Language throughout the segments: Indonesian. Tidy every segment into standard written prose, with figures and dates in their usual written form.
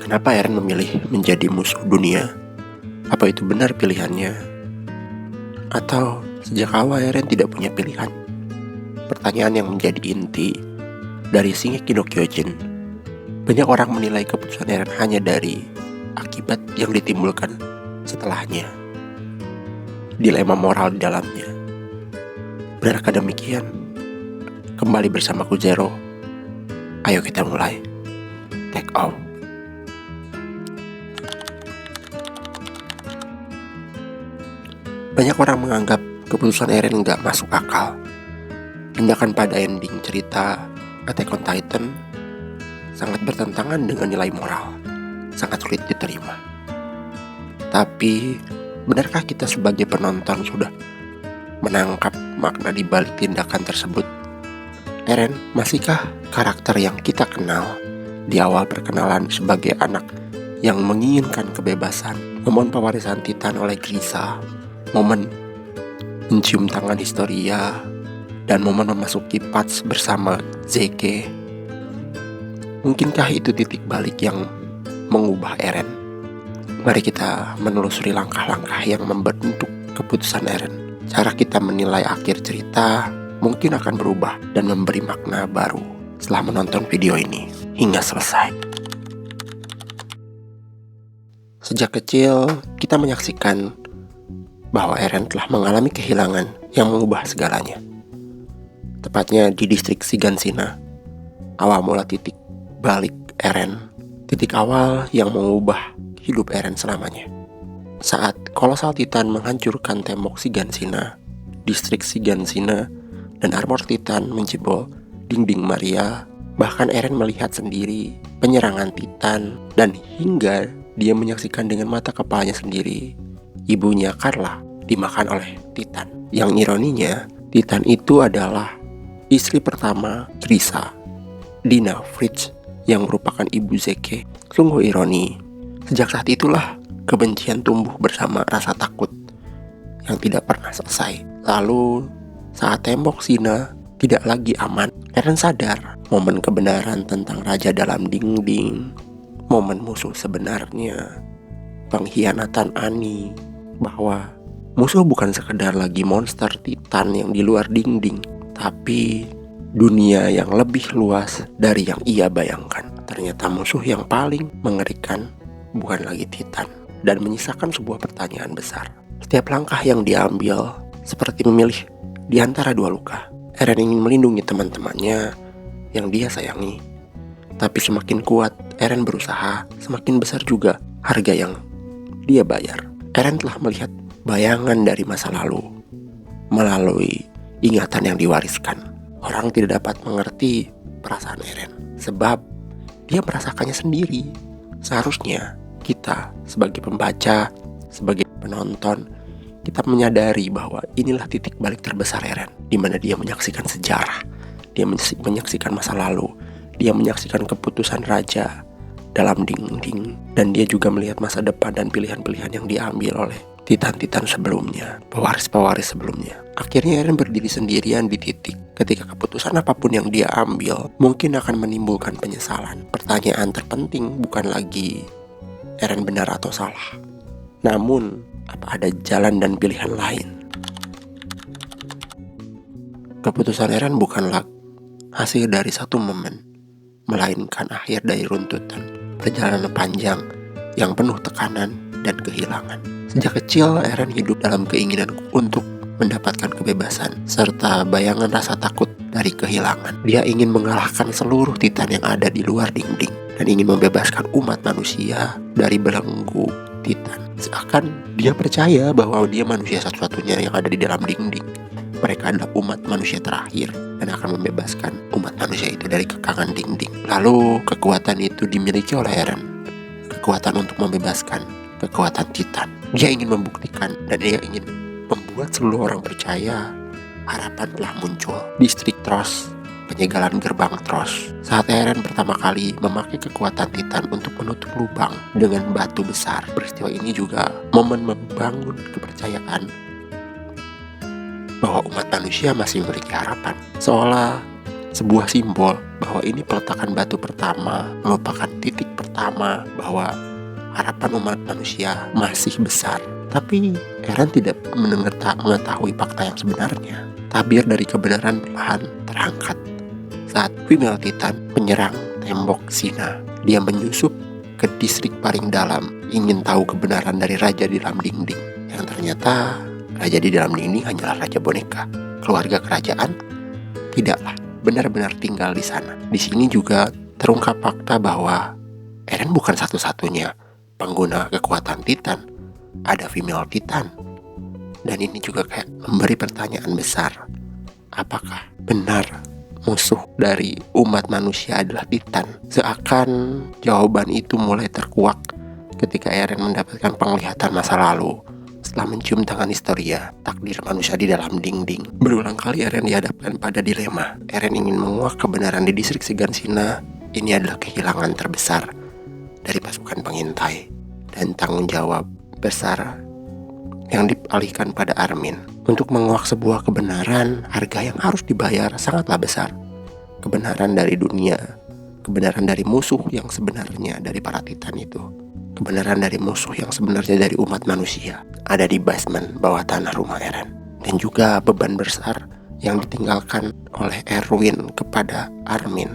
Kenapa Eren memilih menjadi musuh dunia? Apa itu benar pilihannya? Atau sejak awal Eren tidak punya pilihan? Pertanyaan yang menjadi inti dari Shingeki no Kyojin. Banyak orang menilai keputusan Eren hanya dari akibat yang ditimbulkan setelahnya. Dilema moral di dalamnya. Benarkah demikian? Kembali bersamaku Zero. Ayo kita mulai. Take off. Banyak orang menganggap keputusan Eren gak masuk akal. Tindakan pada ending cerita Attack on Titan sangat bertentangan dengan nilai moral, sangat sulit diterima. Tapi, benarkah kita sebagai penonton sudah menangkap makna di balik tindakan tersebut? Eren masihkah karakter yang kita kenal di awal perkenalan sebagai anak yang menginginkan kebebasan, momen pewarisan Titan oleh Grisha, momen mencium tangan Historia, dan momen memasuki Patch bersama Zeke? Mungkinkah itu titik balik yang mengubah Eren? Mari kita menelusuri langkah-langkah yang membentuk keputusan Eren. Cara kita menilai akhir cerita mungkin akan berubah dan memberi makna baru setelah menonton video ini hingga selesai. Sejak kecil, kita menyaksikan bahwa Eren telah mengalami kehilangan yang mengubah segalanya. Tepatnya di distrik Shiganshina, awal mula titik balik Eren, titik awal yang mengubah hidup Eren selamanya. Saat Colossal Titan menghancurkan tembok Shiganshina, distrik Shiganshina, dan armor Titan menjebol dinding Maria, bahkan Eren melihat sendiri penyerangan Titan, dan hingga dia menyaksikan dengan mata kepalanya sendiri ibunya Carla dimakan oleh Titan. Yang ironinya, Titan itu adalah istri pertama Grisha, Dina Fritz, yang merupakan ibu Zeke. Sungguh ironi. Sejak saat itulah kebencian tumbuh bersama rasa takut yang tidak pernah selesai. Lalu saat tembok Shina tidak lagi aman, Eren sadar momen kebenaran tentang raja dalam dinding, momen musuh sebenarnya, pengkhianatan Annie, bahwa musuh bukan sekedar lagi monster Titan yang di luar dinding, tapi dunia yang lebih luas dari yang ia bayangkan. Ternyata musuh yang paling mengerikan bukan lagi Titan, dan menyisakan sebuah pertanyaan besar. Setiap langkah yang diambil seperti memilih di antara dua luka. Eren ingin melindungi teman-temannya yang dia sayangi, tapi semakin kuat Eren berusaha, semakin besar juga harga yang dia bayar. Eren telah melihat bayangan dari masa lalu melalui ingatan yang diwariskan. Orang tidak dapat mengerti perasaan Eren sebab dia merasakannya sendiri. Seharusnya kita sebagai pembaca, sebagai penonton, kita menyadari bahwa inilah titik balik terbesar Eren, di mana dia menyaksikan sejarah, dia menyaksikan masa lalu, dia menyaksikan keputusan raja dalam dinding, dan dia juga melihat masa depan dan pilihan-pilihan yang diambil oleh Titan-Titan sebelumnya, pewaris-pewaris sebelumnya. Akhirnya Eren berdiri sendirian di titik ketika keputusan apapun yang dia ambil mungkin akan menimbulkan penyesalan. Pertanyaan terpenting bukan lagi Eren benar atau salah, namun apa ada jalan dan pilihan lain. Keputusan Eren bukanlah hasil dari satu momen, melainkan akhir dari runtutan perjalanan panjang yang penuh tekanan dan kehilangan. Sejak kecil, Eren hidup dalam keinginan untuk mendapatkan kebebasan, serta bayangan rasa takut dari kehilangan. Dia ingin mengalahkan seluruh Titan yang ada di luar dinding, dan ingin membebaskan umat manusia dari belenggu Titan. Seakan dia percaya bahwa dia manusia satu-satunya yang ada di dalam dinding. Mereka adalah umat manusia terakhir dan akan membebaskan umat manusia itu dari kekangan dinding. Lalu kekuatan itu dimiliki oleh Eren. Kekuatan untuk membebaskan kekuatan Titan. Dia ingin membuktikan dan dia ingin membuat seluruh orang percaya harapan telah muncul. Distrik Trost, penyegalan gerbang Trost. Saat Eren pertama kali memakai kekuatan Titan untuk menutup lubang dengan batu besar. Peristiwa ini juga momen membangun kepercayaan bahwa umat manusia masih memiliki harapan. Seolah sebuah simbol bahwa ini peletakan batu pertama, merupakan titik pertama bersama bahwa harapan umat manusia masih besar. Tapi Eren tidak mengetahui fakta yang sebenarnya. Tabir dari kebenaran perlahan terangkat saat female Titan menyerang tembok Sina. Dia menyusup ke distrik paling dalam, ingin tahu kebenaran dari raja di dalam dinding. Yang ternyata raja di dalam dinding hanyalah raja boneka. Keluarga kerajaan tidaklah benar-benar tinggal di sana. Di sini juga terungkap fakta bahwa Eren bukan satu-satunya pengguna kekuatan Titan. Ada female Titan. Dan ini juga kayak memberi pertanyaan besar. Apakah benar musuh dari umat manusia adalah Titan? Seakan jawaban itu mulai terkuak ketika Eren mendapatkan penglihatan masa lalu. Setelah mencium tangan Historia, takdir manusia di dalam dinding. Berulang kali Eren dihadapkan pada dilema. Eren ingin menguak kebenaran di distrik Shiganshina. Ini adalah kehilangan terbesar dari pasukan pengintai. Dan tanggung jawab besar yang dialihkan pada Armin. Untuk menguak sebuah kebenaran, harga yang harus dibayar sangatlah besar. Kebenaran dari dunia, kebenaran dari musuh yang sebenarnya dari para Titan itu, kebenaran dari musuh yang sebenarnya dari umat manusia, ada di basement bawah tanah rumah Eren. Dan juga beban besar yang ditinggalkan oleh Erwin kepada Armin.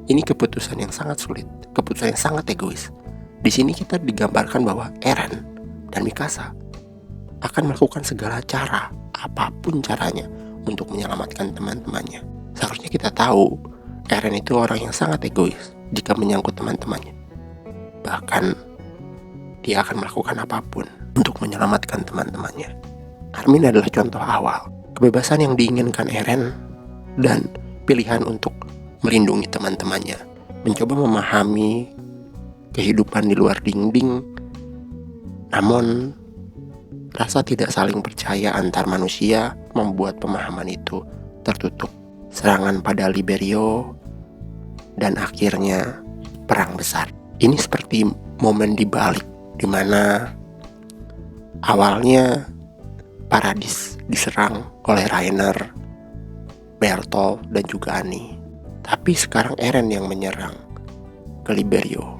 Ini keputusan yang sangat sulit, keputusan yang sangat egois. Di sini kita digambarkan bahwa Eren dan Mikasa akan melakukan segala cara, apapun caranya, untuk menyelamatkan teman-temannya. Seharusnya kita tahu Eren itu orang yang sangat egois jika menyangkut teman-temannya. Bahkan dia akan melakukan apapun untuk menyelamatkan teman-temannya. Armin adalah contoh awal kebebasan yang diinginkan Eren dan pilihan untuk melindungi teman-temannya, mencoba memahami kehidupan di luar dinding. Namun rasa tidak saling percaya antar manusia membuat pemahaman itu tertutup. Serangan pada Liberio dan akhirnya perang besar. Ini seperti momen dibalik di mana awalnya Paradis diserang oleh Rainer, Bertolt dan juga Annie. Tapi sekarang Eren yang menyerang ke Liberio,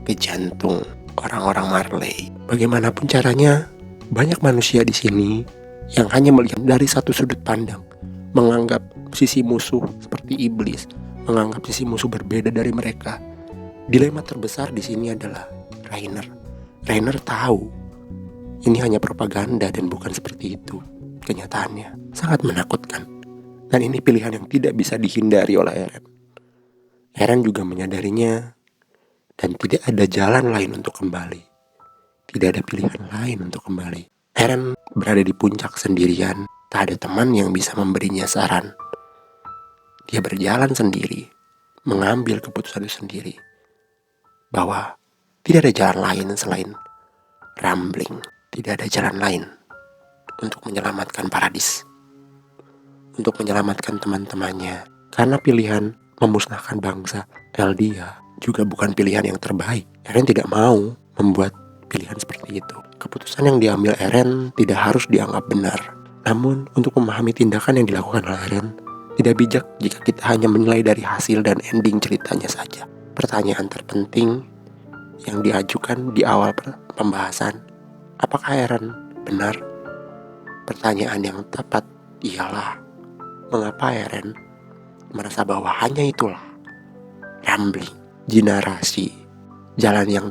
ke jantung orang-orang Marley. Bagaimanapun caranya, banyak manusia di sini yang hanya melihat dari satu sudut pandang, menganggap sisi musuh seperti iblis, menganggap sisi musuh berbeda dari mereka. Dilema terbesar di sini adalah Rainer. Rainer tahu ini hanya propaganda dan bukan seperti itu kenyataannya. Sangat menakutkan. Dan ini pilihan yang tidak bisa dihindari oleh Eren. Eren juga menyadarinya dan tidak ada jalan lain untuk kembali. Tidak ada pilihan lain untuk kembali. Eren berada di puncak sendirian. Tak ada teman yang bisa memberinya saran. Dia berjalan sendiri, mengambil keputusan itu sendiri. Bahwa tidak ada jalan lain selain rambling. Tidak ada jalan lain untuk menyelamatkan Paradis. Untuk menyelamatkan teman-temannya. Karena pilihan memusnahkan bangsa Eldia juga bukan pilihan yang terbaik. Eren tidak mau membuat pilihan seperti itu. Keputusan yang diambil Eren tidak harus dianggap benar. Namun untuk memahami tindakan yang dilakukan oleh Eren, tidak bijak jika kita hanya menilai dari hasil dan ending ceritanya saja. Pertanyaan terpenting yang diajukan di awal pembahasan, apakah Eren benar? Pertanyaan yang tepat ialah, mengapa Eren merasa bahwa hanya itulah rambling, generasi, jalan yang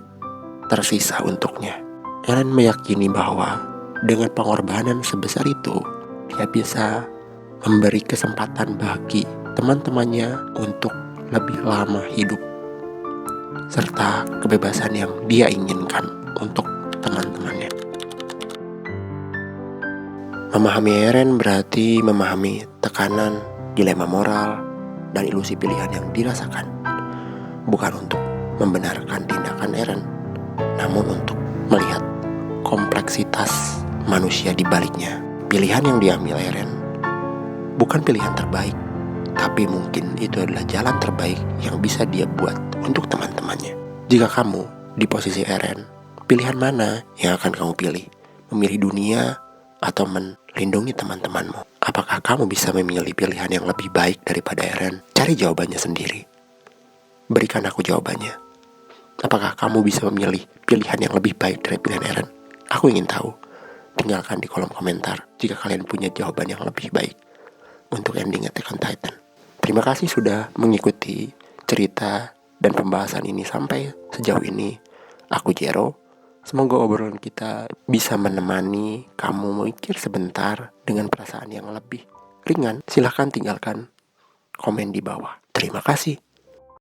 tersisa untuknya. Eren meyakini bahwa dengan pengorbanan sebesar itu, dia bisa memberi kesempatan bagi teman-temannya untuk lebih lama hidup, serta kebebasan yang dia inginkan untuk teman-temannya. Memahami Eren berarti memahami tekanan, dilema moral, dan ilusi pilihan yang dirasakan. Bukan untuk membenarkan tindakan Eren, namun untuk melihat kompleksitas manusia di baliknya. Pilihan yang diambil Eren bukan pilihan terbaik, tapi mungkin itu adalah jalan terbaik yang bisa dia buat untuk teman-temannya. Jika kamu di posisi Eren, pilihan mana yang akan kamu pilih? Memilih dunia atau melindungi teman-temanmu? Apakah kamu bisa memilih pilihan yang lebih baik daripada Eren? Cari jawabannya sendiri. Berikan aku jawabannya. Apakah kamu bisa memilih pilihan yang lebih baik dari pilihan Eren? Aku ingin tahu. Tinggalkan di kolom komentar jika kalian punya jawaban yang lebih baik untuk ending Attack on Titan. Terima kasih sudah mengikuti cerita dan pembahasan ini sampai sejauh ini. Aku Jero. Semoga obrolan kita bisa menemani kamu mikir sebentar dengan perasaan yang lebih ringan. Silahkan tinggalkan komen di bawah. Terima kasih.